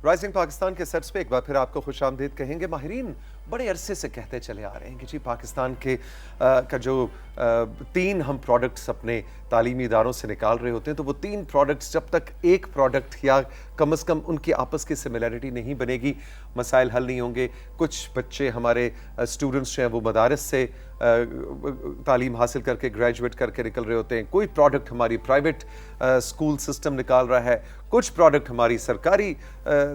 Rising Pakistan کے seats پہ ایک بار پھر آپ کو خوش آمدید کہیں گے. ماہرین بڑے عرصے سے کہتے چلے آ رہے ہیں کہ جی پاکستان کے کا جو 3 ہم پروڈکٹس اپنے تعلیمی اداروں سے نکال رہے ہوتے ہیں تو وہ 3 پروڈکٹس جب تک ایک پروڈکٹ یا کم از کم ان کی آپس کی سملیرٹی نہیں بنے گی مسائل حل نہیں ہوں گے. کچھ بچے ہمارے اسٹوڈنٹس جو ہیں وہ مدارس سے تعلیم حاصل کر کے گریجویٹ کر کے نکل رہے ہوتے ہیں. کوئی پروڈکٹ ہماری پرائیویٹ اسکول سسٹم نکال رہا ہے, کچھ پروڈکٹ ہماری سرکاری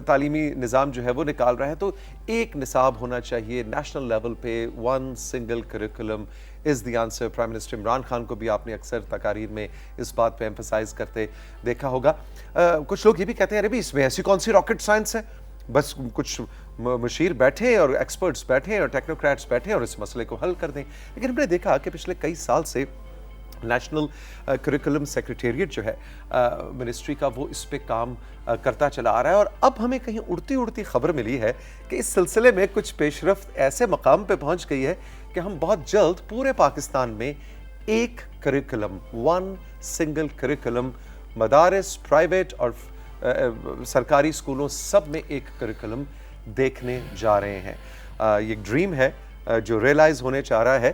تعلیمی نظام جو ہے وہ نکال رہا ہے. تو ایک نصاب ہونا چاہیے نیشنل لیول پہ. One single curriculum is the answer. Prime minister Imran Khan کو بھی آپ نے اکثر تقاریر میں اس بات پہ ایمفسائز کرتے دیکھا ہوگا. کچھ لوگ یہ بھی کہتے ہیں ارے بھی اس میں ایسی کون سی راکٹ سائنس ہے, بس کچھ مشیر بیٹھے اور ایکسپرٹس بیٹھے اور ٹیکنوکریٹس بیٹھے اور اس مسئلے کو حل کر دیں. لیکن ہم نے دیکھا کہ پچھلے کئی سال سے نیشنل کریکولم سیکریٹریٹ جو ہے منسٹری کا وہ اس پہ کام کرتا چلا آ رہا ہے. اور اب ہمیں کہیں اڑتی خبر ملی ہے کہ اس سلسلے میں کچھ پیش رفت ایسے مقام پہ پہنچ گئی ہے کہ ہم بہت جلد پورے پاکستان میں ایک کریکولم, ون سنگل کریکولم, مدارس, پرائیویٹ اور سرکاری اسکولوں سب میں ایک کریکولم دیکھنے جا رہے ہیں. یہ ایک ڈریم ہے جو ریئلائز ہونے چاہ رہا ہے.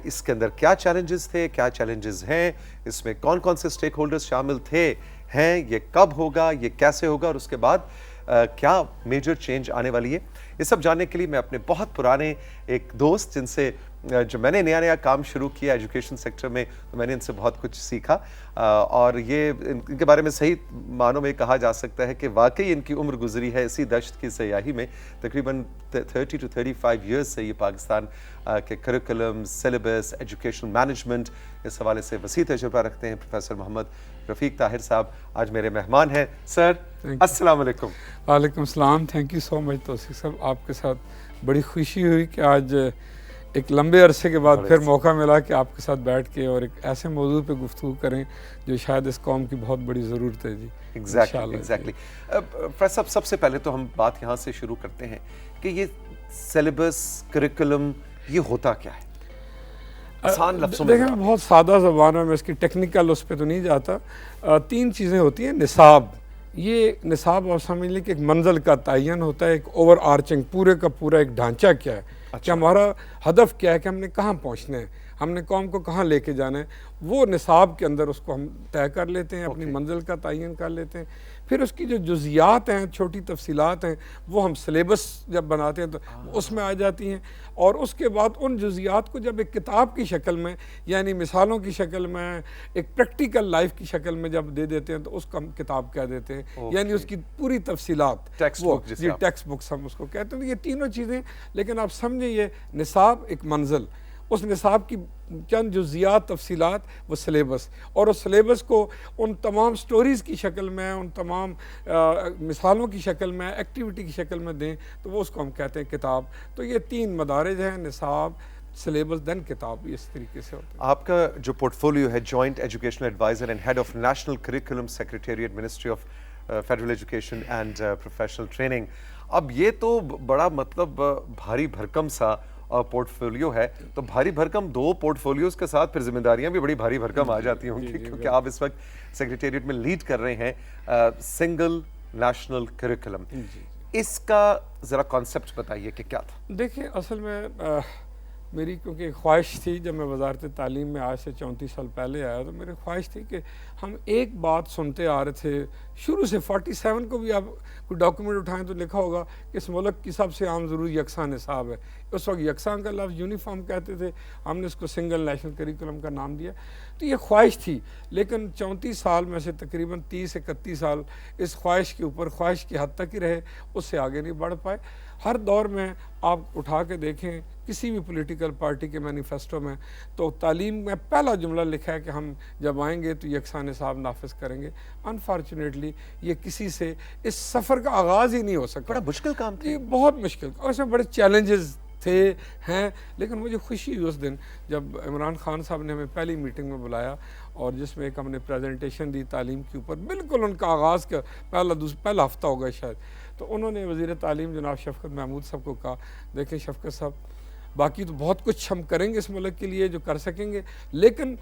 اس کے اندر کیا چیلنجز تھے, کیا چیلنجز ہیں, اس میں کون کون سے سٹیک ہولڈرز شامل تھے ہیں, یہ کب ہوگا, یہ کیسے ہوگا اور اس کے بعد کیا میجر چینج آنے والی ہے, یہ سب جاننے کے لیے میں اپنے بہت پرانے ایک دوست جن سے جو میں نے نیا کام شروع کیا ایجوکیشن سیکٹر میں تو میں نے ان سے بہت کچھ سیکھا اور یہ ان کے بارے میں صحیح معنوں میں کہا جا سکتا ہے کہ واقعی ان کی عمر گزری ہے اسی دشت کی سیاحی میں. تقریباً 30 to 35 ایئرز سے یہ پاکستان کے کریکولم, سلیبس, ایجوکیشن مینجمنٹ اس حوالے سے وسیع تجربہ رکھتے ہیں. پروفیسر محمد رفیق طاہر صاحب آج میرے مہمان ہیں. سر السلام علیکم. وعلیکم السلام. تھینک یو سو مچ توصیف صاحب, آپ کے ساتھ بڑی خوشی ہوئی کہ آج ایک لمبے عرصے کے بعد پھر موقع ملا کہ آپ کے ساتھ بیٹھ کے اور ایک ایسے موضوع پہ گفتگو کریں جو شاید اس قوم کی بہت بڑی ضرورت ہے. جی ایگزیکٹلی. صاحب سب سے پہلے تو ہم بات یہاں سے شروع کرتے ہیں کہ یہ سلیبس, کریکولم یہ ہوتا کیا ہے؟ آسان لفظوں میں دیکھیں بہت سادہ زبان ہے, میں اس کی ٹیکنیکل اس پہ تو نہیں جاتا. 3 چیزیں ہوتی ہیں. نصاب, یہ نصاب آپ سمجھ لیں کہ ایک منزل کا تعین ہوتا ہے, ایک اوور آرچنگ پورے کا پورا ایک ڈھانچہ کیا ہے, کہ ہمارا ہدف کیا ہے, کہ ہم نے کہاں پہنچنا ہے, ہم نے قوم کو کہاں لے کے جانا ہے. وہ نصاب کے اندر اس کو ہم طے کر لیتے ہیں, اپنی منزل کا تعین کر لیتے ہیں. پھر اس کی جو جزیات ہیں, چھوٹی تفصیلات ہیں, وہ ہم سلیبس جب بناتے ہیں تو اس میں آ جاتی ہیں. اور اس کے بعد ان جزیات کو جب ایک کتاب کی شکل میں یعنی مثالوں کی شکل میں ایک پریکٹیکل لائف کی شکل میں جب دے دیتے ہیں تو اس کو ہم کتاب کہہ دیتے ہیں, یعنی اس کی پوری تفصیلات, ٹیکسٹ بکس ہم اس کو کہتے ہیں. یہ تینوں چیزیں, لیکن آپ سمجھیں یہ نصاب ایک منزل, اس نصاب کی چند جزیات تفصیلات وہ سلیبس, اور اس سلیبس کو ان تمام سٹوریز کی شکل میں, ان تمام مثالوں کی شکل میں, ایکٹیویٹی کی شکل میں دیں تو وہ اس کو ہم کہتے ہیں کتاب. تو یہ 3 مدارج ہیں, نصاب, سلیبس دین کتاب. اس طریقے سے ہوتا ہے. آپ کا جو پورٹ فولیو ہے joint educational adviser and head of national curriculum secretariat ministry of federal education and professional training, اب یہ تو بڑا مطلب بھاری بھرکم سا پورٹ فولیو ہے. تو بھاری بھرکم 2 پورٹ فولیوز کے ساتھ پھر ذمہ داریاں بھی بڑی بھاری بھرکم آ جاتی ہوں گی, کیونکہ آپ اس وقت سیکریٹریٹ میں لیڈ کر رہے ہیں سنگل نیشنل کریکولم. اس کا ذرا کانسیپٹ بتائیے کہ کیا تھا. دیکھیں اصل میں میری کیونکہ ایک خواہش تھی, جب میں وزارت تعلیم میں آج سے 34 سال پہلے آیا تو میری خواہش تھی کہ ہم ایک بات سنتے آ رہے تھے شروع سے. 47 کو بھی آپ کوئی ڈاکومنٹ اٹھائیں تو لکھا ہوگا کہ اس ملک کی سب سے عام ضروری یکساں نصاب ہے. اس وقت یکساں کا لفظ یونیفارم کہتے تھے, ہم نے اس کو سنگل نیشنل کریکولم کا نام دیا. تو یہ خواہش تھی, لیکن 34 سال میں سے تقریباً 30-31 سال اس خواہش کے اوپر, خواہش کی حد تک ہی رہے, اس سے آگے نہیں بڑھ پائے. ہر دور میں آپ اٹھا کے دیکھیں کسی بھی پولیٹیکل پارٹی کے مینیفیسٹو میں تو تعلیم میں پہلا جملہ لکھا ہے کہ ہم جب آئیں گے تو یکساں نصاب نافذ کریں گے. انفارچونیٹلی یہ کسی سے اس سفر کا آغاز ہی نہیں ہو سکا. بڑا مشکل کام تھا. یہ بہت مشکل, اور اس میں بڑے چیلنجز تھے ہیں. لیکن مجھے خوشی ہوئی اس دن جب عمران خان صاحب نے ہمیں پہلی میٹنگ میں بلایا اور جس میں ایک ہم نے پریزنٹیشن دی تعلیم کے اوپر, بالکل ان کا آغاز کا پہلا ہفتہ ہوگا شاید. تو انہوں نے وزیر تعلیم جناب شفقت محمود صاحب کو کہا, دیکھیں شفقت صاحب, باقی تو بہت کچھ ہم کریں گے اس ملک کے لیے جو کر سکیں گے, لیکن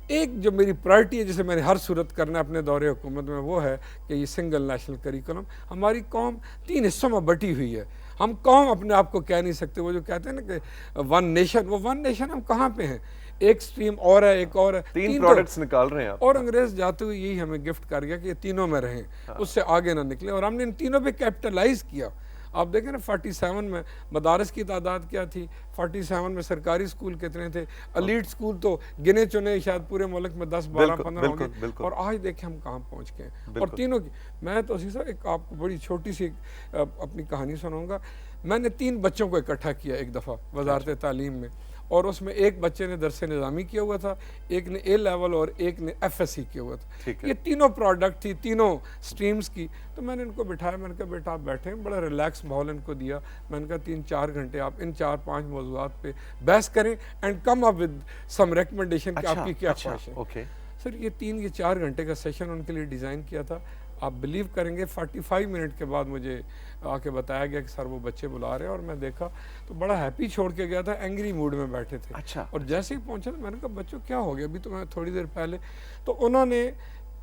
ایک جو میری پرائرٹی ہے جسے میں نے ہر صورت کرنا ہے اپنے دور حکومت میں، وہ ہے کہ یہ سنگل نیشنل کریکولم. ہماری قوم 3 حصوں میں بٹی ہوئی ہے. ہم قوم اپنے آپ کو کہہ نہیں سکتے. وہ جو کہتے ہیں نا کہ ون نیشن، وہ ون نیشن ہم کہاں پہ ہیں؟ ایک سٹریم اور ہے، ایک اور ہے. 3 پروڈکٹس نکال رہے ہیں آپ. اور انگریز جاتے ہوئے یہی ہمیں گفٹ کر گیا کہ یہ تینوں میں رہیں، اس سے آگے نہ نکلیں. اور ہم نے ان تینوں پہ کیپٹلائز کیا. آپ دیکھیں نا 47 میں مدارس کی تعداد کیا تھی، 47 میں سرکاری اسکول کتنے تھے، الیٹ اسکول تو گنے چنے شاید پورے ملک میں 10 12 15 ہوں گے. اور آج دیکھیں ہم کہاں پہنچ گئے. اور تینوں کی میں تو اسی سے ایک آپ کو بڑی چھوٹی سی اپنی کہانی سناؤں گا. میں نے 3 بچوں کو اکٹھا کیا ایک دفعہ وزارت تعلیم میں، اور اس میں ایک بچے نے درس نظامی کیا ہوا تھا، ایک نے اے لیول اور ایک نے ایف ایس سی کیا ہوا تھا. یہ تینوں پروڈکٹ تھی، تینوں سٹریمز کی. تو میں نے ان کو بٹھایا، میں نے کہا بیٹا آپ بیٹھیں، بڑا ریلیکس ماحول ان کو دیا. میں نے کہا 3-4 گھنٹے آپ ان 4-5 موضوعات پہ بحث کریں and come up with some recommendation کہ آپ کی کیا خواہش ہے. سر یہ 4 گھنٹے کا سیشن ان کے لیے ڈیزائن کیا تھا. آپ بلیو کریں گے 45 منٹ کے بعد مجھے آ کے بتایا گیا کہ سر وہ بچے بلا رہے ہیں. اور میں دیکھا تو بڑا ہیپی چھوڑ کے گیا تھا، اینگری موڈ میں بیٹھے تھے. اور جیسے ہی پہنچا تو میں نے کہا بچوں کیا ہو گیا؟ ابھی تو میں تھوڑی دیر پہلے. تو انہوں نے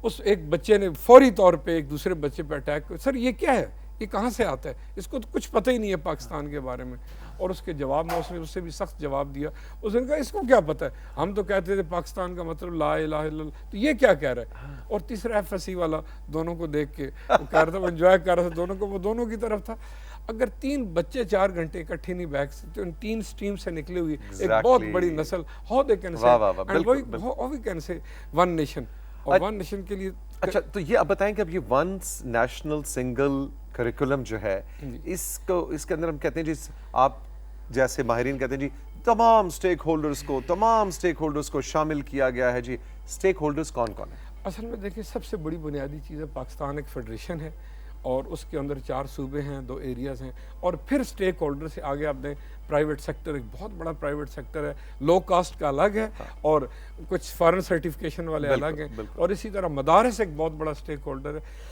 اس ایک بچے نے فوری طور پہ ایک دوسرے بچے پہ اٹیک کیا. سر یہ کیا ہے؟ یہ کہاں سے آتا ہے؟ اس کو تو کچھ پتہ ہی نہیں ہے پاکستان کے بارے میں. اور اس کے جواب میں اس نے اس سے بھی سخت جواب دیا. اس نے کہا اس کو کیا پتہ ہے؟ ہم تو کہتے تھے پاکستان کا مطلب لا الہ الا اللہ، تو یہ کیا کہہ رہا ہے؟ اور تیسرا ایف ایس سی والا دونوں کو دیکھ کے وہ کہہ رہا تھا، وہ انجوائے کر رہا تھا دونوں کو، وہ دونوں کی طرف تھا. اگر 3 بچے 4 گھنٹے اکٹھے نہیں بیٹھ سکتے، ان 3 سٹریم سے نکلے ہوئی ایک بہت بڑی نسل، how they can say how we can say one nation. اور ون نیشن کے لیے اچھا تو یہ اب بتائیں کہ اب یہ ون نیشنل سنگل کریکولم جو ہے اس کے اندر ہم کہتے ہیں جی، آپ جیسے ماہرین کہتے ہیں جی تمام سٹیک ہولڈرز کو شامل کیا گیا ہے. جی سٹیک ہولڈرز کون کون ہیں؟ اصل میں دیکھیں سب سے بڑی بنیادی چیز ہے پاکستان ایک فیڈریشن ہے، اور اس کے اندر 4 صوبے ہیں، 2 ایریاز ہیں. اور پھر سٹیک ہولڈر سے آگے آپ دیں پرائیویٹ سیکٹر، ایک بہت بڑا پرائیویٹ سیکٹر ہے، لو کاسٹ کا الگ ہے اور کچھ فارن سرٹیفکیشن والے الگ ہیں. اور اسی طرح مدارس ایک بہت بڑا سٹیک ہولڈر ہے.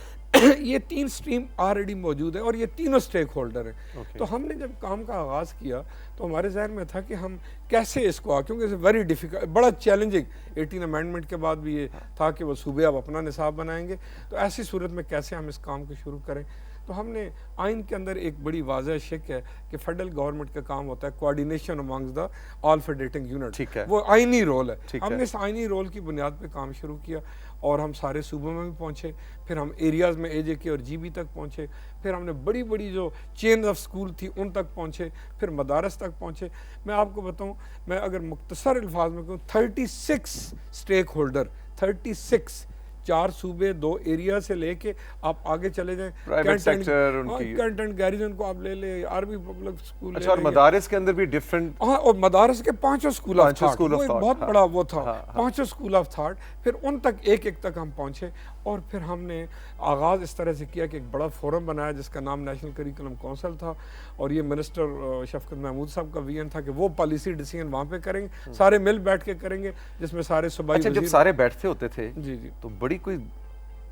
یہ 3 سٹریم آلریڈی موجود ہے اور یہ تینوں سٹیک ہولڈر ہیں. تو ہم نے جب کام کا آغاز کیا تو ہمارے ذہن میں تھا کہ ہم کیسے اس کو کیونکہ ویری ڈیفیکلٹ، بڑا چیلنجنگ 18 امینڈمنٹ کے بعد بھی یہ تھا کہ وہ صوبے اب اپنا نصاب بنائیں گے. تو ایسی صورت میں کیسے ہم اس کام کو شروع کریں؟ تو ہم نے آئین کے اندر ایک بڑی واضح شک ہے کہ فیڈرل گورنمنٹ کا کام ہوتا ہے کوآرڈینیشن امانگز دا آل فیڈریٹنگ یونٹ، وہ آئینی رول ہے. ہم نے اس آئینی رول کی بنیاد پہ کام شروع کیا اور ہم سارے صوبوں میں بھی پہنچے. پھر ہم ایریاز میں اے جے کے اور جی بی تک پہنچے. پھر ہم نے بڑی بڑی جو چین آف سکول تھی ان تک پہنچے. پھر مدارس تک پہنچے. میں آپ کو بتاؤں، میں اگر مختصر الفاظ میں کہوں 36 سٹیک ہولڈر، 36 4 صوبے 2 ایریا سے لے کے آپ آگے چلے جائیں، کینٹ اینڈ گیریزن کو آپ لے لیں، آرمی پبلک اسکول. اچھا اور مدارس کے اندر بھی ڈیفرنٹ، ہاں، اور مدارس کے 5 اسکول آف تھاٹ، وہ ایک بہت بڑا وہ تھا، 5 اسکول آف تھاٹ. پھر ان تک ایک تک ہم پہنچے. اور پھر ہم نے آغاز اس طرح سے کیا کہ ایک بڑا فورم بنایا جس کا نام نیشنل کریکولم کونسل تھا. اور یہ منسٹر شفقت محمود صاحب کا ویژن تھا کہ وہ پالیسی ڈیسیژن وہاں پہ کریں گے، سارے مل بیٹھ کے کریں گے، جس میں سارے صوبائی وزیر. جب سارے بیٹھتے ہوتے تھے جی تو بڑی کوئی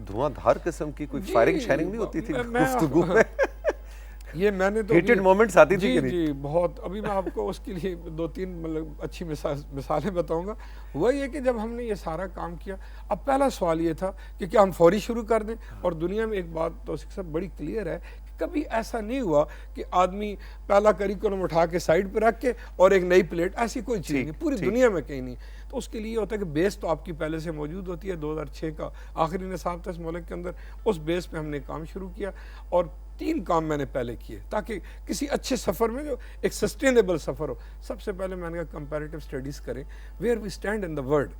دھواں دھار قسم کی کوئی فائرنگ شیرنگ نہیں ہوتی تھی گفتگو میں؟ یہ میں نے تو ہیٹڈ مومنٹس آتی تھی کہ نہیں؟ جی بہت. ابھی میں آپ کو اس کے لیے 2-3 مطلب اچھی مثالیں بتاؤں گا. وہ یہ کہ جب ہم نے یہ سارا کام کیا، اب پہلا سوال یہ تھا کہ کیا ہم فوری شروع کر دیں. اور دنیا میں ایک بات تو سب بڑی کلیئر ہے کہ کبھی ایسا نہیں ہوا کہ آدمی پہلا کریکولم اٹھا کے سائڈ پہ رکھ کے اور ایک نئی پلیٹ، ایسی کوئی چیز نہیں پوری دنیا میں کہیں نہیں. تو اس کے لیے یہ ہوتا ہے کہ بیس تو آپ کی پہلے سے موجود ہوتی ہے. 2006 کا آخری نصاب تھا اس ملک کے اندر، اس بیس پہ ہم نے کام شروع کیا. اور 3 کام میں نے پہلے کیے تاکہ کسی اچھے سفر میں جو ایک سسٹینیبل سفر ہو. سب سے پہلے میں نے کہا کمپیریٹیو اسٹڈیز کریں where we stand in the world.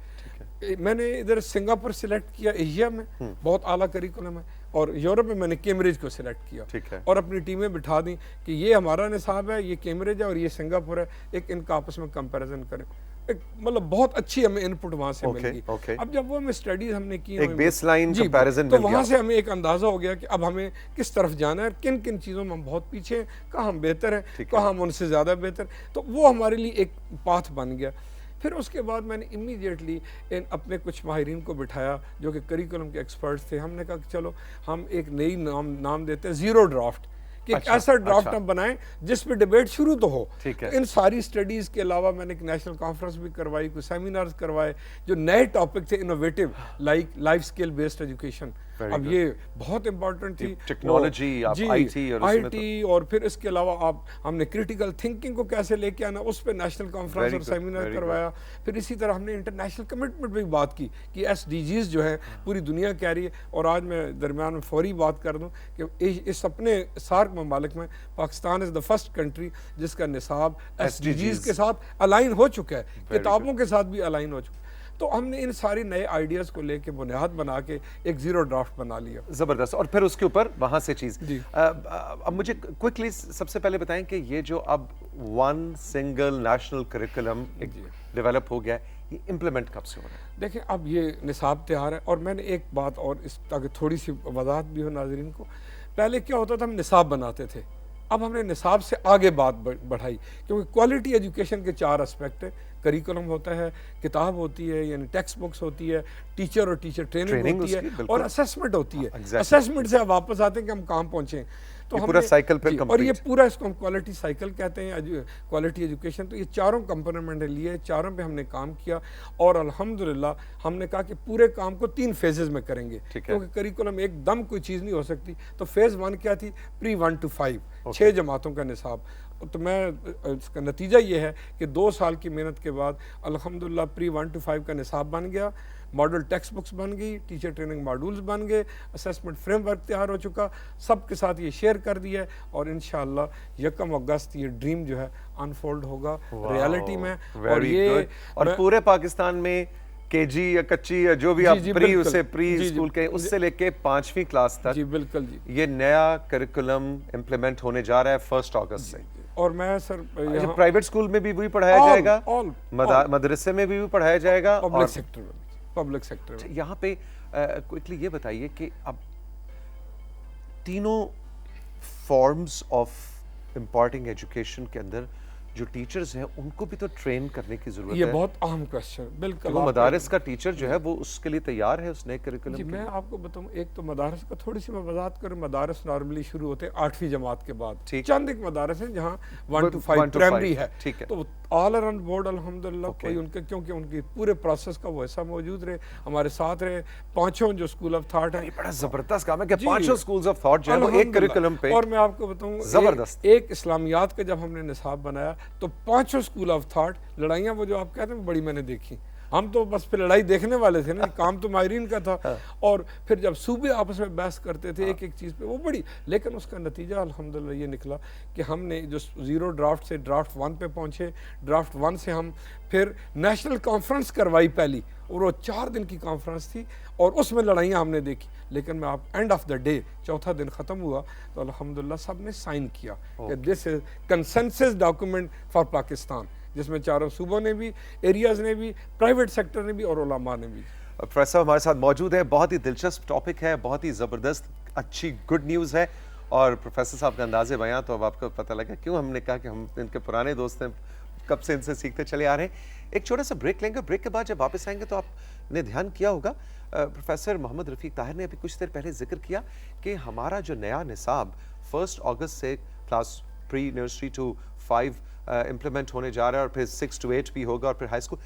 میں نے ادھر سنگاپور سلیکٹ کیا ایشیا میں، بہت اعلیٰ کریکولم ہے. اور یورپ میں نے کیمبرج کو سلیکٹ کیا اور اپنی ٹیمیں بٹھا دیں کہ یہ ہمارا نصاب ہے، یہ کیمبرج ہے اور یہ سنگاپور ہے، ایک ان کا آپس میں کمپیریزن کریں. ایک مطلب بہت اچھی ہمیں انپٹ وہاں سے مل گئی. اب جب وہ ہمیں اسٹڈیز ہم نے کی، ایک بیس لائن کمپیریزن، تو وہاں سے ہمیں ایک اندازہ ہو گیا کہ اب ہمیں کس طرف جانا ہے، کن کن چیزوں میں ہم بہت پیچھے ہیں، کہاں ہم بہتر ہیں، کہاں ہم ان سے زیادہ بہتر. تو وہ ہمارے لیے ایک پاتھ بن گیا. پھر اس کے بعد میں نے امیڈیٹلی اپنے کچھ ماہرین کو بٹھایا جو کہ کریکولم کے ایکسپرٹس تھے. ہم نے کہا کہ چلو ہم ایک نئی نام دیتے ہیں زیرو ڈرافٹ، کہ ایک ایسا ڈرافٹ ہم بنائیں جس پہ ڈیبیٹ شروع تو ہو. ان ساری اسٹڈیز کے علاوہ میں نے ایک نیشنل کانفرنس بھی کروائی, کوئی سیمینارز کروائے جو نئے ٹاپک تھے innovative, like life skill based education. اب یہ بہت امپورٹنٹ تھی, ٹیکنالوجی, آئی ٹی, اور پھر اس کے علاوہ ہم نے کریٹیکل تھنکنگ کو کیسے لے کے آنا, اس پہ نیشنل کانفرنس اور سیمینار کروایا. پھر اسی طرح ہم نے انٹرنیشنل کمٹمنٹ پہ بھی بات کی کہ ایس ڈی جیز جو ہے پوری دنیا کہہ رہی ہے. اور آج میں درمیان میں فوری بات کر دوں کہ اس اپنے سارک ممالک میں پاکستان از دا فرسٹ کنٹری جس کا نصاب ایس ڈی جیز کے ساتھ الائن ہو چکا ہے, کتابوں کے ساتھ بھی الائن ہو چکا ہے. تو ہم نے ان ساری نئے آئیڈیاز کو لے کے بنیاد بنا کے ایک زیرو ڈرافٹ بنا لیا. زبردست. اور پھر اس کے اوپر وہاں سے چیز, اب مجھے کوئکلی سب سے پہلے بتائیں کہ یہ جو اب one single national curriculum develop ہو گیا ہے, یہ امپلیمنٹ کب سے ہو رہا ہے؟ دیکھیں اب یہ نصاب تیار ہے, اور میں نے ایک بات اور اس تاکہ تھوڑی سی وضاحت بھی ہو ناظرین کو. پہلے کیا ہوتا تھا, ہم نصاب بناتے تھے, اب ہم نے نصاب سے آگے بات بڑھائی, کیونکہ کوالٹی ایجوکیشن کے 4 اسپیکٹ ہیں. کریکولم ہوتا ہے, کتاب ہوتی ہے یعنی ٹیکسٹ بکس ہوتی ہے, ٹیچر اور ٹیچر ٹریننگ ہوتی ہے, اور اسیسمنٹ ہوتی ہے. اسیسمنٹ سے آپ واپس آتے ہیں کہ ہم کہاں پہنچے. تو ہم پورا سائیکل پھر اور یہ پورا اس کو ہم کوالٹی سائیکل کہتے ہیں, کوالٹی ایجوکیشن. تو یہ چاروں کمپوننٹ لیے, چاروں پہ ہم نے کام کیا, اور الحمدللہ ہم نے کہا کہ پورے کام کو 3 فیزز میں کریں گے, کیونکہ کریکولم ایک دم کوئی چیز نہیں ہو سکتی. تو فیز 1 کیا تھی, پری 1 to 5, 6 جماعتوں کا نصاب. تو میں اس کا نتیجہ یہ ہے کہ 2 سال کی محنت کے بعد الحمدللہ پری 1 to 5 کا نصاب بن گیا, ماڈل ٹیکسٹ بکس بن گئی, ٹیچر ٹریننگ ماڈولز بن گئے, اسیسمنٹ فریم ورک تیار ہو چکا, سب کے ساتھ یہ شیئر کر دیا ہے, اور انشاءاللہ 1 اگست یہ ڈریم جو ہے انفولڈ ہوگا ریالٹی میں. اور یہ اور پورے پاکستان میں کے جی یا کچی یا جو بھی آپ پری اسے پری اسکول کے اس سے لے کے 5ویں کلاس تک, جی بالکل جی, یہ نیا کریکولم امپلیمنٹ ہونے جا رہا ہے 1 اگست سے. اور میں سر پرائیویٹ اسکول میں بھی وہی پڑھایا جائے گا, مدرسے میں بھی پڑھایا جائے گا, پبلک سیکٹر میں. یہاں پہ کوئکلی یہ بتائیے کہ اب تینوں فارمز آف امپارٹنگ ایجوکیشن کے اندر جو ٹیچرز ہیں ان کو بھی تو ٹرین کرنے کی ضرورت ہے. یہ بہت اہم کوسچن. بالکل وہ مدارس کا ٹیچر جو ہے وہ اس کے لیے تیار ہے اس نئے کریکولم جی. میں آپ کو بتاؤں, ایک تو مدارس کا تھوڑی سی میں وضاحت کروں. مدارس نارملی شروع ہوتے ہیں 8ویں جماعت کے بعد, چند ایک مدارس ہیں جہاں 1 to 5 پرائمری ہے. تو آل اراؤنڈ بورڈ الحمدللہ کوئی ان کے, کیونکہ ان کی پورے پروسیس کا وہ حصہ موجود رہے, ہمارے ساتھ رہے. 5 جو اسکول آف تھاٹ ہیں, بڑا زبردست کام ہے کہ 5 اسکولز آف تھاٹ جو ہے وہ ایک کریکولم پہ. اور میں آپ کو بتاؤں زبردست, ایک اسلامیات کا جب ہم نے نصاب بنایا تو 5 اسکول آف تھاٹ, لڑائیاں وہ جو آپ کہتے ہیں بڑی میں نے دیکھی. ہم تو بس پھر لڑائی دیکھنے والے تھے نا, کام تو ماہرین کا تھا. اور پھر جب صوبے آپس میں بحث کرتے تھے ایک ایک چیز پہ, وہ بڑی, لیکن اس کا نتیجہ الحمدللہ یہ نکلا کہ ہم نے جو زیرو ڈرافٹ سے ڈرافٹ 1 پہ پہنچے. ڈرافٹ 1 سے ہم پھر نیشنل کانفرنس کروائی پہلی, اور وہ 4 دن کی کانفرنس تھی, اور اس میں لڑائیاں ہم نے دیکھی. لیکن میں آپ اینڈ آف دا ڈے 4تھا دن ختم ہوا تو الحمدللہ سب نے سائن کیا کہ دس از کنسنسس ڈاکومنٹ فار پاکستان, جس میں 4 صوبوں نے بھی, ایریاز نے بھی, پرائیویٹ سیکٹر نے بھی, اور علماء نے بھی. پروفیسر ہمارے ساتھ موجود ہیں, بہت ہی دلچسپ ٹاپک ہے, بہت ہی زبردست اچھی گڈ نیوز ہے. اور پروفیسر صاحب کا انداز بیاں تو اب آپ کو پتہ لگا کیوں ہم نے کہا کہ ہم ان کے پرانے دوست ہیں, کب سے ان سے سیکھتے چلے آ رہے ہیں. ایک چھوٹا سا بریک لیں گے, بریک کے بعد جب واپس آئیں گے تو آپ نے دھیان کیا ہوگا پروفیسر محمد رفیق طاہر نے ابھی کچھ دیر پہلے ذکر کیا کہ ہمارا جو نیا نصاب 1 اگست سے class pre nursery to 5 implement ہونے جا رہا ہے, اور پھر 6 to 8 بھی ہوگا, اور پھر ہائی اسکول.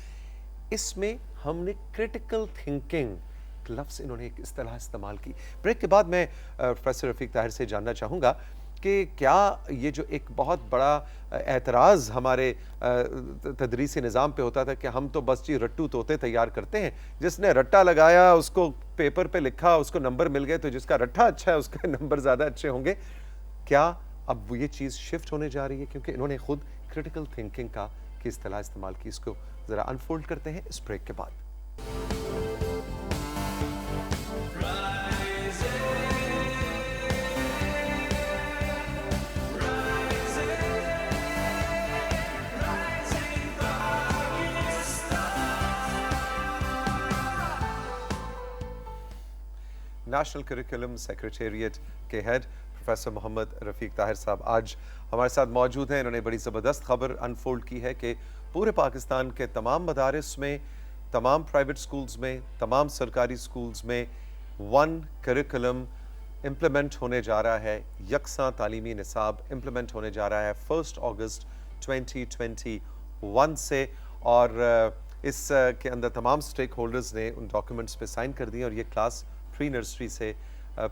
اس میں ہم نے کریٹیکل تھنکنگ لفظ انہوں نے ایک اصطلاح استعمال کی. بریک کے بعد میں پروفیسر رفیق طاہر سے جاننا چاہوں گا کہ کیا یہ جو ایک بہت بڑا اعتراض ہمارے تدریسی نظام پہ ہوتا تھا کہ ہم تو بس جی رٹو طوطے تیار کرتے ہیں, جس نے رٹا لگایا اس کو پیپر پہ لکھا اس کو نمبر مل گئے, تو جس کا رٹا اچھا ہے اس کے نمبر زیادہ اچھے ہوں گے. کیا اب یہ چیز شفٹ ہونے جا رہی ہے, کیونکہ انہوں نے خود کریٹیکل تھنکنگ کی اصطلاح استعمال کی. اس کو ذرا انفولڈ کرتے ہیں اس بریک کے بعد. نیشنل کریکولم سیکریٹریٹ کے ہیڈ پروفیسر محمد رفیق طاہر صاحب آج ہمارے ساتھ موجود ہیں. انہوں نے بڑی زبردست خبر انفولڈ کی ہے کہ پورے پاکستان کے تمام مدارس میں, تمام پرائیویٹ سکولز میں, تمام سرکاری سکولز میں 1 کریکولم امپلیمنٹ ہونے جا رہا ہے، یکساں تعلیمی نصاب امپلیمنٹ ہونے جا رہا ہے 1 اگست 2021 سے، اور اس کے اندر تمام سٹیک ہولڈرز نے ان ڈاکیومنٹس پہ سائن کر دیے، اور یہ کلاس پری نرسری سے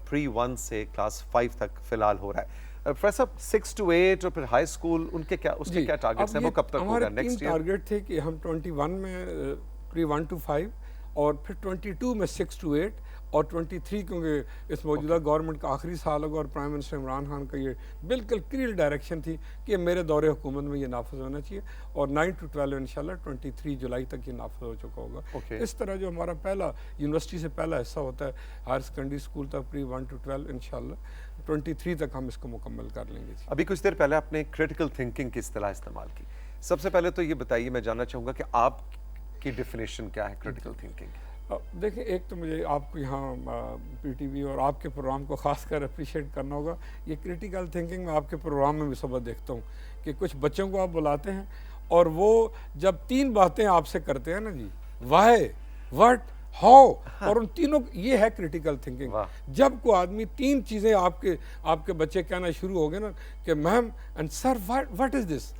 پری 1 سے کلاس 5 تک فی الحال ہو رہا ہے۔ پروفیسر 6 to 8 اور پھر ہائی اسکول ان کے کیا اس کے کیا ٹارگٹس ہیں، وہ کب تک ہوگا نیکسٹ ایئر؟ ہمارے 3 ٹارگٹ تھے کہ ہم 21 میں پری 1 to 5 اور پھر 22 میں 6 to 8 اور 23 کیونکہ اس موجودہ گورنمنٹ کا آخری سال ہوگا اور پرائم منسٹر عمران خان کا یہ بالکل کلیئر ڈائریکشن تھی کہ میرے دور حکومت میں یہ نافذ ہونا چاہیے، اور 9 to 12 انشاءاللہ 23 جولائی تک یہ نافذ ہو چکا ہوگا۔ اس طرح جو ہمارا پہلا یونیورسٹی سے پہلا حصہ ہوتا ہے ہائر سیکنڈری اسکول تک پری 1 to 12 انشاءاللہ 23 تک ہم اس کو مکمل کر لیں گے۔ ابھی کچھ دیر پہلے آپ نے کریٹیکل تھنکنگ کی اصطلاح استعمال کی، سب سے پہلے تو یہ بتائیے، میں جاننا چاہوں گا کہ آپ کی ڈیفینیشن کیا ہے کریٹیکل تھنکنگ؟ دیکھیں، ایک تو مجھے آپ کو یہاں پی ٹی وی اور آپ کے پروگرام کو خاص کر اپریشیٹ کرنا ہوگا۔ یہ کریٹیکل تھنکنگ میں آپ کے پروگرام میں بھی صبح دیکھتا ہوں کہ کچھ بچوں کو آپ بلاتے ہیں اور وہ جب 3 باتیں آپ سے کرتے ہیں نا جی، وائی، وٹ، ہاؤ، اور ان تینوں یہ ہے کریٹیکل تھنکنگ۔ جب کوئی آدمی 3 چیزیں آپ کے بچے کہنا شروع ہو گئے نا کہ ma'am and sir what is this,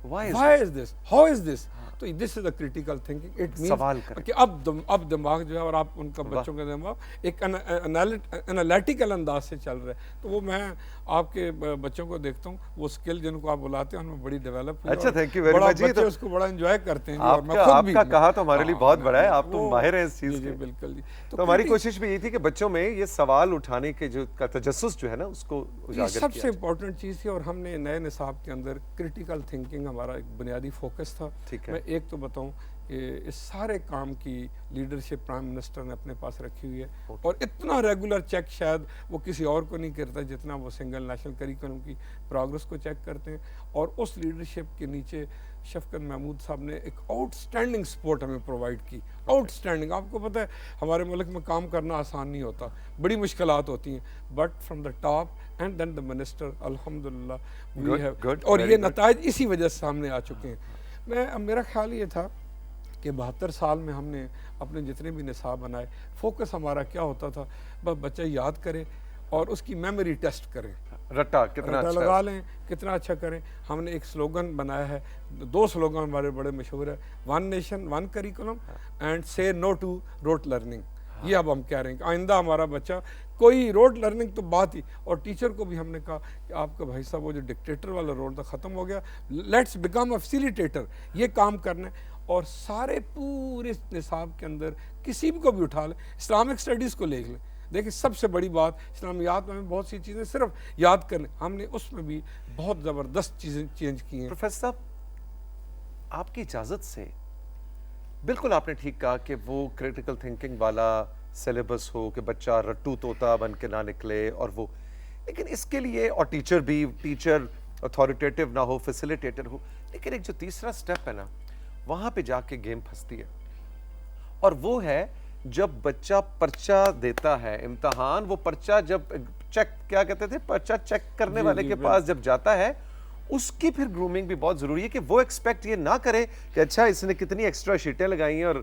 why is this, how is this, تو this is a critical thinking. It means کہ اب دماغ جو ہے، اور آپ ان کا بچوں کا دماغ ایک انالیٹیکل انداز سے چل رہا ہے، تو وہ میں آپ کے بچوں کو دیکھتا ہوں، وہ اسکل جن کو آپ بلاتے ہیں ان میں بڑی ڈیولپ ہوئی ہے۔ اچھا، تھینک یو ویری مچ۔ بچے اس کو بڑا انجوائے کرتے ہیں، آپ کا کہا تو ہمارے لیے بہت بڑا ہے، آپ تو ماہر ہیں اس چیز کے۔ بالکل جی، تو ہماری کوشش بھی یہ تھی کہ بچوں میں یہ سوال اٹھانے کے جو کا تجسس جو ہے نا اس کو اجاگر کیا۔ سب سے امپورٹنٹ چیز تھی، اور ہم نے نئے نصاب کے اندر کریٹیکل تھنکنگ ہمارا ایک بنیادی فوکس تھا۔ میں ایک تو بتاؤں کہ اس سارے کام کی لیڈرشپ پرائم منسٹر نے اپنے پاس رکھی ہوئی ہے، اور اتنا ریگولر چیک شاید وہ کسی اور کو نہیں کرتا جتنا وہ سنگل نیشنل کریکولم کی پروگرس کو چیک کرتے ہیں۔ اور اس لیڈرشپ کے نیچے شفقت محمود صاحب نے ایک آؤٹ اسٹینڈنگ سپورٹ ہمیں پرووائڈ کی، آؤٹ اسٹینڈنگ۔ آپ کو پتہ ہے ہمارے ملک میں کام کرنا آسان نہیں ہوتا، بڑی مشکلات ہوتی ہیں، but from the top and then the minister الحمدللہ وی ہیو، اور یہ نتائج اسی وجہ سے سامنے آ چکے ہیں۔ میرا خیال یہ تھا کہ 72 سال میں ہم نے اپنے جتنے بھی نصاب بنائے، فوکس ہمارا کیا ہوتا تھا، بس بچہ یاد کرے اور اس کی میموری ٹیسٹ کریں، رٹا کتنا اچھا لگا لیں، کتنا اچھا کریں۔ ہم نے ایک سلوگن بنایا ہے، 2 سلوگن ہمارے بڑے مشہور ہے، 1 نیشن 1 کریکولم اینڈ سے نو ٹو روٹ لرننگ۔ یہ اب ہم کہہ رہے ہیں کہ آئندہ ہمارا بچہ کوئی روٹ لرننگ تو بات ہی، اور ٹیچر کو بھی ہم نے کہا کہ آپ کا بھائی صاحب وہ جو ڈکٹیٹر والا رول تھا ختم ہو گیا، لیٹس بیکم اے فیسیلیٹیٹر، یہ کام کرنا ہے۔ اور سارے پورے نصاب کے اندر کسی بھی کو بھی اٹھا لیں، اسلامک اسٹڈیز کو لے لیں، دیکھیں سب سے بڑی بات اسلامیات میں بہت سی چیزیں صرف یاد کرنے، ہم نے اس میں بھی بہت زبردست چیزیں چینج کی ہیں۔ پروفیسر صاحب، آپ کی اجازت سے، بالکل آپ نے ٹھیک کہا کہ وہ کریٹیکل تھنکنگ والا سلیبس ہو کہ بچہ رٹو طوطا بن کے نہ نکلے، اور وہ، لیکن اس کے لیے، اور ٹیچر اتھارٹیٹیو نہ ہو، فیسیلیٹیٹر ہو، لیکن ایک جو تیسرا سٹیپ ہے نا، وہاں پہ جا کے گیم پھنستی ہے، اور وہ ہے جب بچہ پرچہ دیتا ہے امتحان، وہ پرچہ جب چیک، کیا کہتے تھے، پرچہ چیک کرنے والے کے پاس جب جاتا ہے، اس کی پھر گرومنگ بھی بہت ضروری ہے کہ وہ ایکسپیکٹ یہ نہ کرے کہ اچھا اس نے کتنی ایکسٹرا شیٹیں لگائی ہیں اور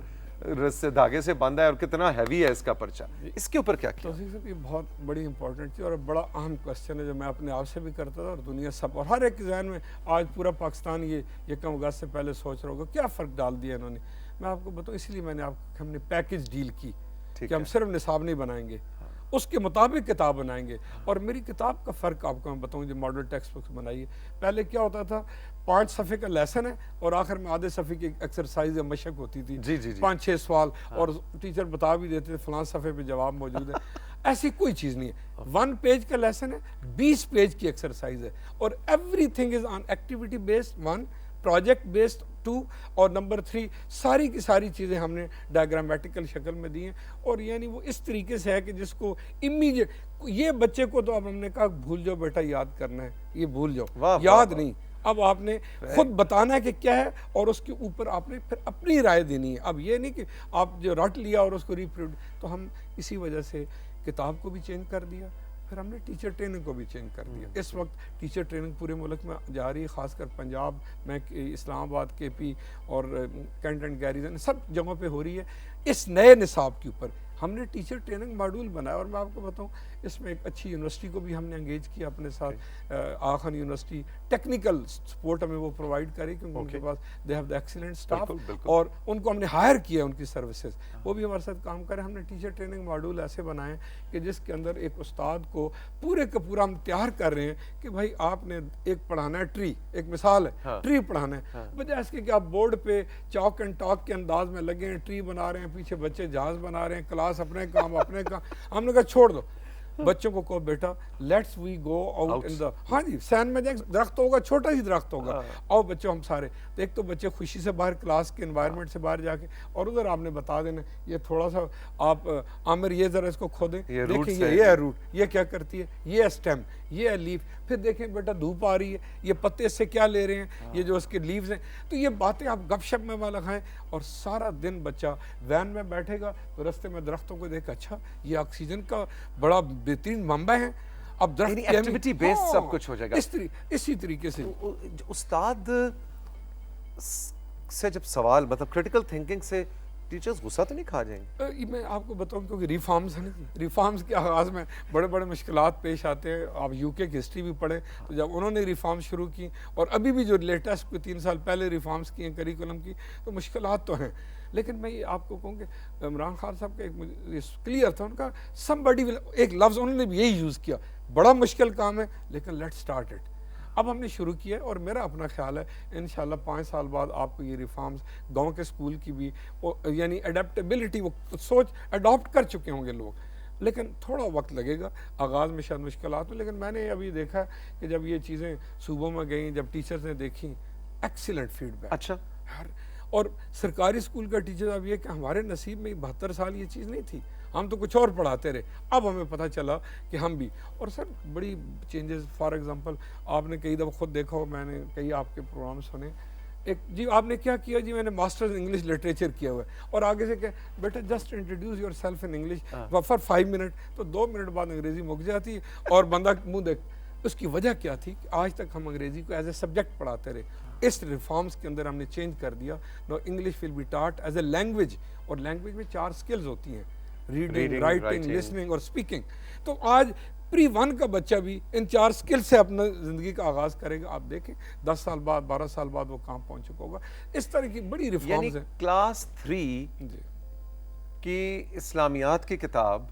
رسے دھاگے سے باندھا ہے اور کتنا ہیوی ہے اس کا پرچہ۔ اس کے اوپر کیا کیا؟ توصیف صاحب، یہ بہت بڑی امپورٹنٹ چیز اور بڑا اہم کوسچن ہے جو میں اپنے آپ سے بھی کرتا تھا اور دنیا سب، اور ہر ایک کے ذہن میں آج پورا پاکستان یہ کم اگست سے پہلے سوچ رہا ہوگا کیا فرق ڈال دیا انہوں نے۔ میں آپ کو بتاؤں، اس لیے میں نے ہم نے پیکج ڈیل کی کہ ہم صرف نصاب نہیں بنائیں گے، اس کے مطابق کتاب بنائیں گے۔ اور میری کتاب کا فرق آپ کو میں بتاؤں، جو ماڈل ٹیکسٹ بکس بنائی ہے، پہلے کیا ہوتا تھا، 5 صفحے کا لیسن ہے اور آخر میں آدھے صفحے کی ایکسرسائز یا مشق ہوتی تھی، 5-6 سوال، اور ٹیچر بتا بھی دیتے تھے فلاں صفحے پہ جواب موجود ہے۔ ایسی کوئی چیز نہیں ہے، 1 پیج کا لیسن ہے، 20 پیج کی ایکسرسائز ہے، اور every thing is on activity based 1، project based 2، اور نمبر 3 ساری کی ساری چیزیں ہم نے ڈائیگرامیٹیکل شکل میں دی ہیں، اور یعنی وہ اس طریقے سے ہے کہ جس کو امیڈیٹ، یہ بچے کو تو اب ہم نے کہا بھول جاؤ بیٹا، یاد کرنا ہے، یہ بھول جاؤ، یاد نہیں، اب آپ نے خود بتانا ہے کہ کیا ہے، اور اس کے اوپر آپ نے پھر اپنی رائے دینی ہے۔ اب یہ نہیں کہ آپ جو رٹ لیا اور اس کو تو ہم اسی وجہ سے کتاب کو بھی چینج کر دیا، پھر ہم نے ٹیچر ٹریننگ کو بھی چینج کر دیا۔ اس وقت ٹیچر ٹریننگ پورے ملک میں جا رہی ہے، خاص کر پنجاب میں، اسلام آباد، کے پی اور کینٹ اینڈ گیریزن، سب جگہوں پہ ہو رہی ہے، اس نئے نصاب کے اوپر ہم نے ٹیچر ٹریننگ ماڈول بنایا، اور میں آپ کو بتاؤں اس میں ایک اچھی یونیورسٹی کو بھی ہم نے انگیج کیا اپنے ساتھ، Aga Khan university, technical support ہمیں وہ پرووائڈ کرے کیونکہ ان کے پاس they have the excellent staff, اور ان کو ہم نے ہائر کیا ان کی سروسز، وہ بھی ہمارے ساتھ کام کرے. ہم نے ٹیچر ٹریننگ ماڈول ایسے بنائے کہ جس کے اندر ایک استاد کو پورے کا پورا ہم تیار کر رہے ہیں کہ بھائی آپ نے ایک پڑھانا ہے ٹری، ایک مثال ہے ٹری پڑھانا ہے، بجائے اس کے کہ آپ بورڈ پہ چاک اینڈ ٹاک کے انداز میں لگے ہیں، ٹری بنا رہے ہیں، پیچھے بچے جہاز بنا رہے ہیں، کلاس اپنے کام اپنے کام. ہم نے کہا چھوڑ دو بچوں کو، کہو بیٹا let's we go out in دا، ہاں جی سین میں جائیں، درخت ہوگا چھوٹا ہی درخت ہوگا، آؤ بچوں ہم سارے. تو ایک تو بچے خوشی سے باہر کلاس کے انوائرمنٹ سے باہر جا کے، اور ادھر آپ نے بتا دینا یہ تھوڑا سا آپ عامر یہ ذرا اس کو کھودیں، دیکھیں یہ ہے روٹ، یہ کیا کرتی ہے، یہ ہے اسٹیم، یہ ہے لیف، پھر دیکھیں بیٹا دھوپ آ رہی ہے، یہ پتے اس سے کیا لے رہے ہیں، یہ جو اس کے لیوز ہیں. تو یہ باتیں آپ گپ شپ میں والا کھائیں، اور سارا دن بچہ وین میں بیٹھے گا تو رستے میں درختوں کو دیکھ اچھا یہ آکسیجن کا بڑا بہترین منبع ہے. اب درخت ایکٹیویٹی بیس سب کچھ ہو جائے گا اسی طریقے سے. استاد سے جب سوال مطلب کریٹیکل تھنکنگ سے ٹیچرز غصہ تو نہیں کھا جائیں گے؟ میں آپ کو بتاؤں کیونکہ ریفارمز ہیں نا، ریفارمز کے آغاز میں بڑے بڑے مشکلات پیش آتے ہیں. آپ یو کے کی ہسٹری بھی پڑھیں تو جب انہوں نے ریفارم شروع کی، اور ابھی بھی جو لیٹسٹ کوئی 3 سال پہلے ریفارمز کی ہیں کریکولم کی، تو مشکلات تو ہیں. لیکن میں یہ آپ کو کہوں کہ عمران خان صاحب کا ایک کلیئر تھا، ان کا somebody will، ایک لفظ انہوں نے بھی یہی یوز کیا، بڑا مشکل کام ہے لیکن لیٹس اسٹارٹ اٹ. اب ہم نے شروع کیا ہے، اور میرا اپنا خیال ہے انشاءاللہ 5 سال بعد آپ کو یہ ریفارمز گاؤں کے اسکول کی بھی، یعنی اڈیپٹیبلٹی، وہ سوچ اڈاپٹ کر چکے ہوں گے لوگ، لیکن تھوڑا وقت لگے گا. آغاز میں شاید مشکلات ہوں، لیکن میں نے ابھی دیکھا ہے کہ جب یہ چیزیں صوبوں میں گئیں، جب ٹیچرز نے دیکھی، ایکسیلنٹ فیڈ بیک. اچھا. اور سرکاری اسکول کا ٹیچر اب یہ کہ ہمارے نصیب میں 72 سال یہ چیز نہیں تھی، ہم تو کچھ اور پڑھاتے رہے، اب ہمیں پتہ چلا کہ ہم بھی. اور سر بڑی چینجز، فار ایگزامپل آپ نے کئی دفعہ خود دیکھا ہو، میں نے کئی آپ کے پروگرام سنے، ایک جی آپ نے کیا کیا، جی میں نے ماسٹرز انگلش لٹریچر کیا ہوا ہے، اور آگے سے کہ بیٹا just introduce yourself in English for 5 minute, تو 2 منٹ بعد انگریزی مک جاتی ہے اور بندہ منہ دیکھ. اس کی وجہ کیا تھی کہ آج تک ہم انگریزی کو ایز اے سبجیکٹ پڑھاتے رہے. اس ریفارمز کے اندر ہم نے چینج کر دیا، no English will be taught as a language, اور لینگویج میں 4 سکلز ہوتی ہیں، ریڈنگ، رائٹنگ، لسننگ اور اسپیکنگ. تو آج پری 1 کا بچہ بھی ان 4 سکل سے اپنا زندگی کا آغاز کرے گا. آپ دیکھیں 10 سال بعد، 12 سال بعد وہ کہاں پہنچ چکا ہوگا. اس طرح کی بڑی ریفارمز ہیں. کلاس 3 کی اسلامیات کی کتاب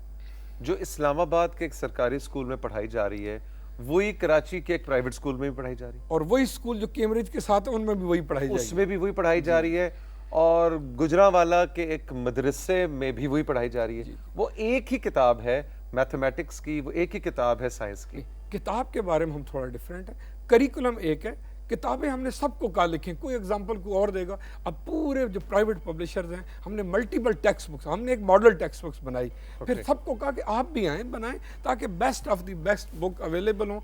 جو اسلام آباد کے ایک سرکاری اسکول میں پڑھائی جا رہی ہے، وہی کراچی کے ایک پرائیویٹ اسکول میں بھی پڑھائی جا رہی ہے، اور وہی اسکول جو کیمبرج کے ساتھ ہیں ان میں بھی وہی پڑھائی جائے گی، اس میں بھی وہی پڑھائی جا رہی ہے، اور گجرانوالہ کے ایک مدرسے میں بھی وہی پڑھائی جا رہی ہے. وہ ایک ہی کتاب ہے میتھمیٹکس کی، وہ ایک ہی کتاب ہے سائنس کی. کتاب کے بارے میں ہم تھوڑا ڈیفرنٹ ہے، کریکولم ایک ہے، کتابیں ہم نے سب کو کہا لکھیں. کوئی ایگزامپل کوئی اور دے گا. اب پورے جو پرائیویٹ پبلشرز ہیں، ہم نے ملٹیپل ٹیکسٹ بکس، ہم نے ایک ماڈل ٹیکسٹ بکس بنائی، پھر سب کو کہا کہ آپ بھی آئیں بنائیں تاکہ best of the best book available ہوں،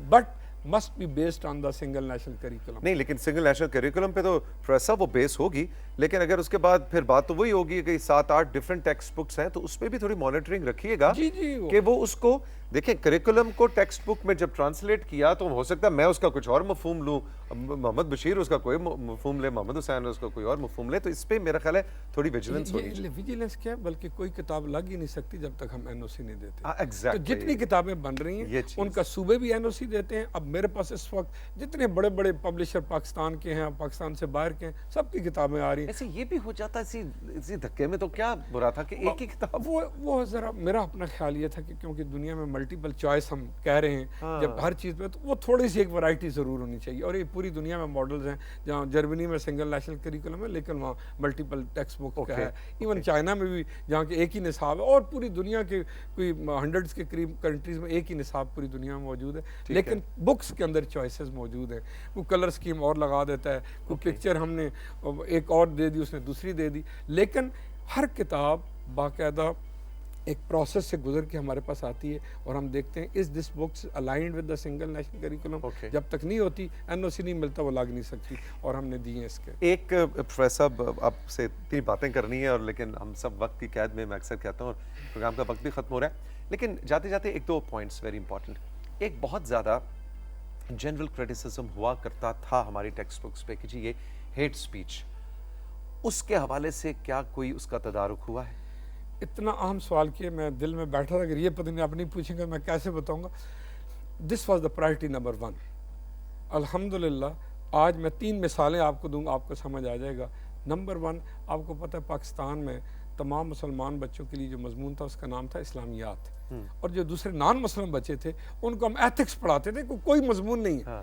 but must be based on the single national curriculum. نہیں، لیکن سنگل نیشنل کریکولم پہ تو پروفیسر وہ بیس ہوگی، لیکن اگر اس کے بعد پھر بات تو وہی ہوگی کہ 7-8 ڈفرینٹ ٹیکسٹ بکس ہیں، تو اس پہ بھی تھوڑی مانیٹرنگ رکھیے گا کہ وہ اس کو دیکھیں. کریکولم کو ٹیکسٹ بک میں جب ٹرانسلیٹ کیا تو ہو سکتا ہے میں اس کا کچھ اور مفہوم لوں، محمد بشیر اس کا کوئی مفہوم لے، محمد حسین اس کا کوئی اور مفہوم لے. تو اس پہ میرا خیال ہے تھوڑی ویجیلنس ہونی چاہیے. ویجیلنس کیا ہے، بلکہ کوئی کتاب لگ ہی نہیں سکتی جب تک ہم این او سی نہیں دیتے. ایگزیکٹلی. تو جتنی کتابیں بن رہی ہیں ان کا صوبے بھی این او سی دیتے ہیں. اب میرے پاس اس وقت جتنے بڑے بڑے پبلشر پاکستان کے ہیں، پاکستان سے باہر کے ہیں، سب کی کتابیں آ رہی ہیں. ایسے یہ بھی ہو جاتا ہے اسی دھکے میں، تو کیا برا تھا کہ ایک ہی کتاب. وہ ذرا میرا اپنا خیال یہ تھا کہ کیونکہ دنیا میں ملٹیپل چوائس ہم کہہ رہے ہیں جب ہر چیز پہ، تو وہ تھوڑی سی ایک ورائٹی ضرور ہونی چاہیے. اور یہ پوری دنیا میں ماڈلز ہیں، جہاں جرمنی میں سنگل نیشنل کریکولم ہے لیکن وہاں ملٹیپل ٹیکسٹ بک کا ہے. ایون چائنا میں بھی جہاں کہ ایک ہی نصاب ہے، اور پوری دنیا کے کوئی 100 کے قریب کنٹریز میں ایک ہی نصاب پوری دنیا میں موجود ہے، لیکن بکس کے اندر چوائسیز موجود ہیں. کوئی کلر اسکیم اور لگا دیتا ہے، کوئی پکچر ہم نے ایک اور دے دی، اس نے دوسری دے دی. لیکن ہر کتاب باقاعدہ ایک پروسیس سے گزر کے ہمارے پاس آتی ہے، اور ہم دیکھتے ہیں is this books aligned with the single national curriculum. جب تک نہیں ہوتی، این او سی نہیں ملتا، وہ لگ نہیں سکتی، اور ہم نے دی ہیں اس کے. ایک پروفیسر صاحب آپ سے اتنی باتیں کرنی ہے، اور لیکن ہم سب وقت کی قید میں اکثر کہتا ہوں، اور پروگرام کا وقت بھی ختم ہو رہا ہے، لیکن جاتے جاتے 1-2 پوائنٹس ویری امپورٹنٹ. ایک بہت زیادہ جنرل کریٹیسزم ہوا کرتا تھا ہماری ٹیکسٹ بکس پہ کہ جی یہ ہیٹ سپیچ، اس کے حوالے سے کیا کوئی اس کا تدارک ہوا ہے؟ اتنا اہم سوال کیا میں دل میں بیٹھا تھا، اگر یہ پتہ نہیں آپ نہیں پوچھیں گے میں کیسے بتاؤں گا. This was the priority number 1. الحمدللہ آج میں 3 مثالیں آپ کو دوں گا، آپ کو سمجھ آ جائے گا. نمبر 1، آپ کو پتہ ہے پاکستان میں تمام مسلمان بچوں کے لیے جو مضمون تھا اس کا نام تھا اسلامیات، اور جو دوسرے نان مسلم بچے تھے ان کو ہم ایتھکس پڑھاتے تھے، کوئی مضمون نہیں ہے.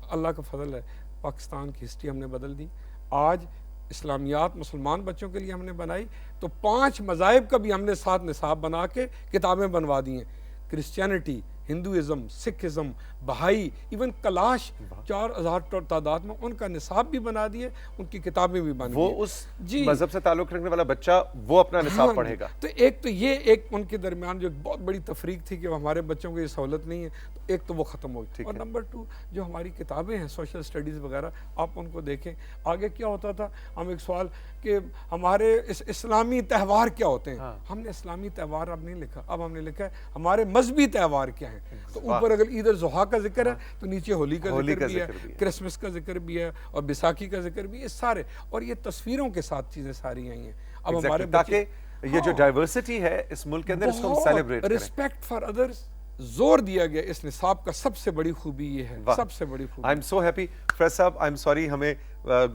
اللہ کا فضل ہے، پاکستان کی ہسٹری ہم نے بدل دی. آج اسلامیات مسلمان بچوں کے لیے ہم نے بنائی، تو 5 مذاہب کا بھی ہم نے ساتھ نصاب بنا کے کتابیں بنوا دی ہیں. کرسچینٹی، ہندوازم، سکھ ازم، بہائی، ایون کلاش 4000 تعداد میں ان کا نصاب بھی بنا دیے، ان کی کتابیں بھی بن وہ گئی. اس مذہب سے تعلق رکھنے والا بچہ وہ اپنا نصاب پڑھے گا. تو ایک تو یہ ایک ان کے درمیان جو ایک بہت بڑی تفریق تھی کہ ہمارے بچوں کو یہ سہولت نہیں ہے، تو ایک تو وہ ختم ہو گئی. اور نمبر 2 جو ہماری کتابیں ہیں سوشل سٹڈیز وغیرہ، آپ ان کو دیکھیں. آگے کیا ہوتا تھا، ہم ایک سوال کہ ہمارے اسلامی تہوار کیا ہوتے ہیں، ہم نے اسلامی تہوار اب نہیں لکھا، اب ہم نے لکھا ہے ہمارے مذہبی تہوار کیا ہیں. تو اوپر اگر عید الاضحیٰ کا ذکر ہے تو نیچے ہولی کا ذکر بھی ہے، کرسمس کا ذکر بھی ہے، اور بیساکھی کا ذکر بھی ہے. سارے، اور یہ تصویروں کے ساتھ چیزیں ساری آئی ہیں. اب ہمارے تاکہ یہ جو ڈائیورسٹی ہے اس ملک کے اندر اس کو ہم سیلیبریٹ کریں. رسپیکٹ فار ادرس زور دیا گیا. اس نصاب کا سب سے بڑی خوبی یہ ہے، سب سے بڑی خوبی. I am so happy. فیض صاحب آئی ایم سوری، ہمیں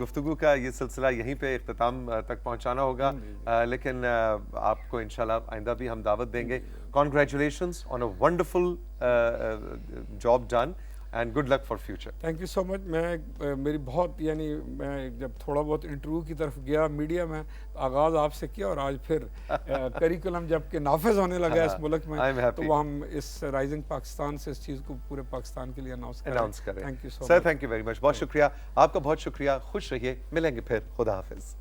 گفتگو کا یہ سلسلہ یہیں پہ اختتام تک پہنچانا ہوگا، لیکن آپ کو انشاءاللہ آئندہ بھی ہم دعوت دیں گے. Congratulations on a wonderful job done and good luck for future. Thank you so much. میری بہت یعنی میں جب تھوڑا بہت انٹرویو کی طرف گیا میڈیا میں، آغاز آپ سے کیا، اور آج پھر کریکولم جب کہ نافذ ہونے لگا اس ملک میں، تو وہ ہم اس رائزنگ پاکستان سے اس چیز کو پورے پاکستان کے لیے اناؤنس کریں. کریں. Thank you so much sir, thank you very much. بہت شکریہ آپ کا، بہت شکریہ. خوش رہیے، ملیں گے پھر. خدا حافظ.